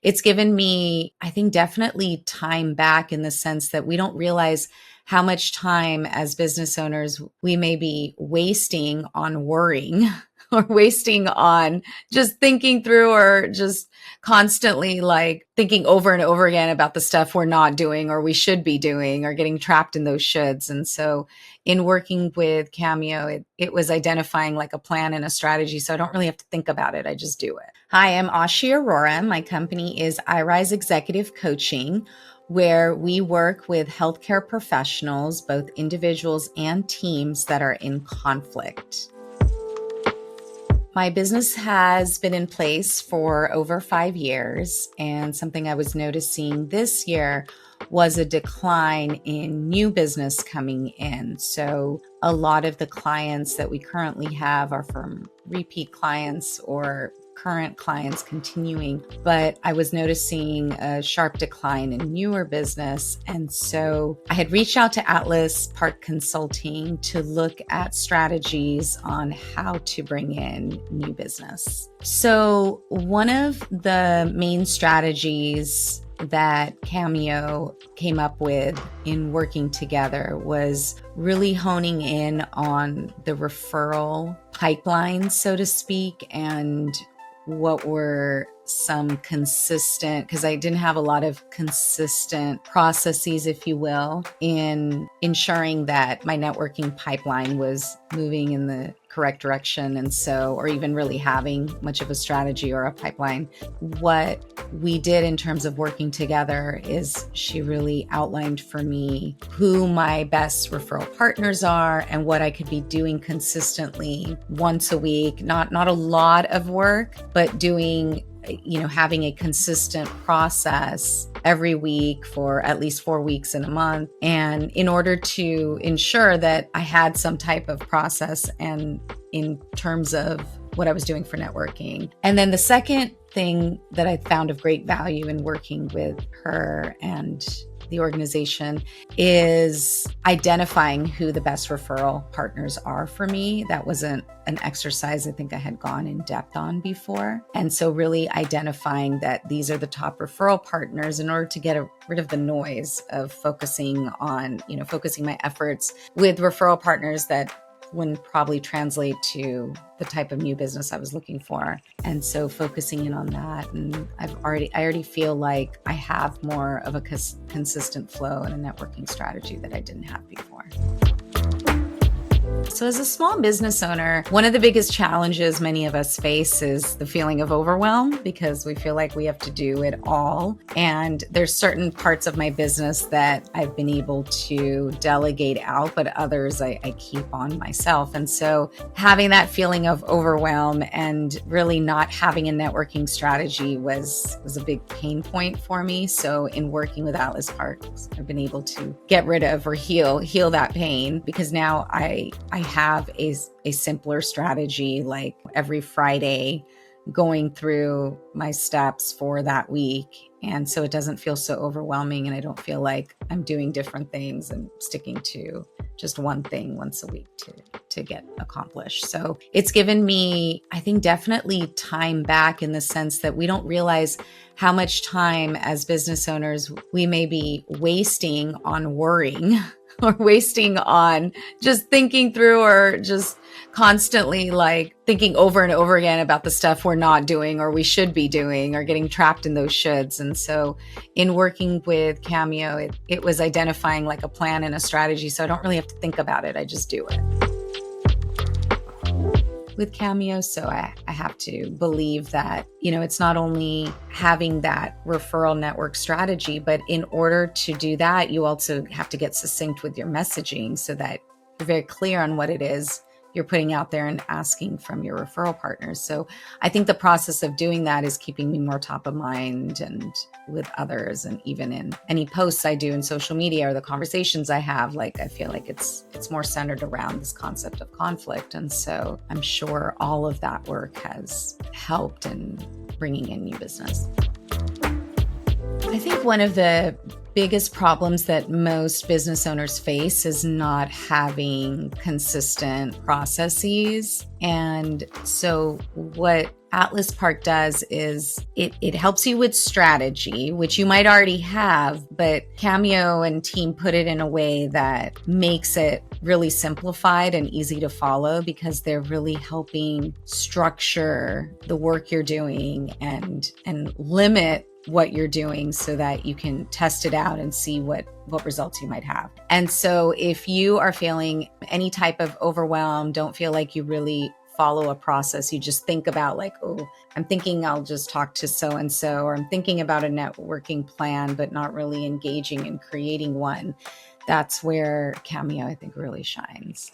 it's given me, I think, definitely time back in the sense that we don't realize how much time as business owners we may be wasting on worrying or wasting on just thinking through or just constantly like thinking over and over again about the stuff we're not doing or we should be doing or getting trapped in those shoulds. And so in working with Cameo, it was identifying like a plan and a strategy. So I don't really have to think about it. I just do it. Hi, I'm Aashi Aurora. My company is iRise Executive Coaching, where we work with healthcare professionals, both individuals and teams that are in conflict. My business has been in place for over 5 years, and something I was noticing this year was a decline in new business coming in. So a lot of the clients that we currently have are from repeat clients or current clients continuing, but I was noticing a sharp decline in newer business. And so I had reached out to Atlas Park Consulting to look at strategies on how to bring in new business. So one of the main strategies that Cameo came up with in working together was really honing in on the referral pipeline, so to speak, and what were some consistent, because I didn't have a lot of consistent processes, if you will, in ensuring that my networking pipeline was moving in the correct direction. And so, or even really having much of a strategy or a pipeline. What we did in terms of working together is she really outlined for me who my best referral partners are and what I could be doing consistently once a week, not a lot of work, but doing, having a consistent process every week for at least 4 weeks in a month. And in order to ensure that I had some type of process and in terms of what I was doing for networking. And then the second thing that I found of great value in working with her and the organization is identifying who the best referral partners are for me. That wasn't an exercise I think I had gone in depth on before. And so really identifying that these are the top referral partners in order to get rid of the noise of focusing my efforts with referral partners that wouldn't probably translate to the type of new business I was looking for. And so focusing in on that. And I already feel like I have more of a consistent flow and a networking strategy that I didn't have before. So as a small business owner, one of the biggest challenges many of us face is the feeling of overwhelm because we feel like we have to do it all. And there's certain parts of my business that I've been able to delegate out, but others I keep on myself. And so having that feeling of overwhelm and really not having a networking strategy was a big pain point for me. So in working with Atlas Parks, I've been able to get rid of or heal that pain because now I have a simpler strategy, like every Friday going through my steps for that week. And so it doesn't feel so overwhelming and I don't feel like I'm doing different things and sticking to just one thing once a week to get accomplished. So it's given me, I think, definitely time back in the sense that we don't realize how much time as business owners we may be wasting on worrying or wasting on just thinking through or just constantly like thinking over and over again about the stuff we're not doing or we should be doing or getting trapped in those shoulds. And so in working with Cameo, it was identifying like a plan and a strategy. So I don't really have to think about it. I just do it. With Cameo, so I have to believe that, it's not only having that referral network strategy, but in order to do that, you also have to get succinct with your messaging so that you're very clear on what it is you're putting out there and asking from your referral partners. So I think the process of doing that is keeping me more top of mind and with others. And even in any posts I do in social media or the conversations I have, like I feel like it's more centered around this concept of conflict. And so I'm sure all of that work has helped in bringing in new business. I think one of the biggest problems that most business owners face is not having consistent processes. And so what Atlas Park does is it helps you with strategy, which you might already have, but Cameo and team put it in a way that makes it really simplified and easy to follow, because they're really helping structure the work you're doing and limit what you're doing so that you can test it out and see what results you might have. And so if you are feeling any type of overwhelm, don't feel like you really follow a process, you just think about like, oh, I'm thinking I'll just talk to so-and-so, or I'm thinking about a networking plan, but not really engaging in creating one, that's where Cameo, I think, really shines.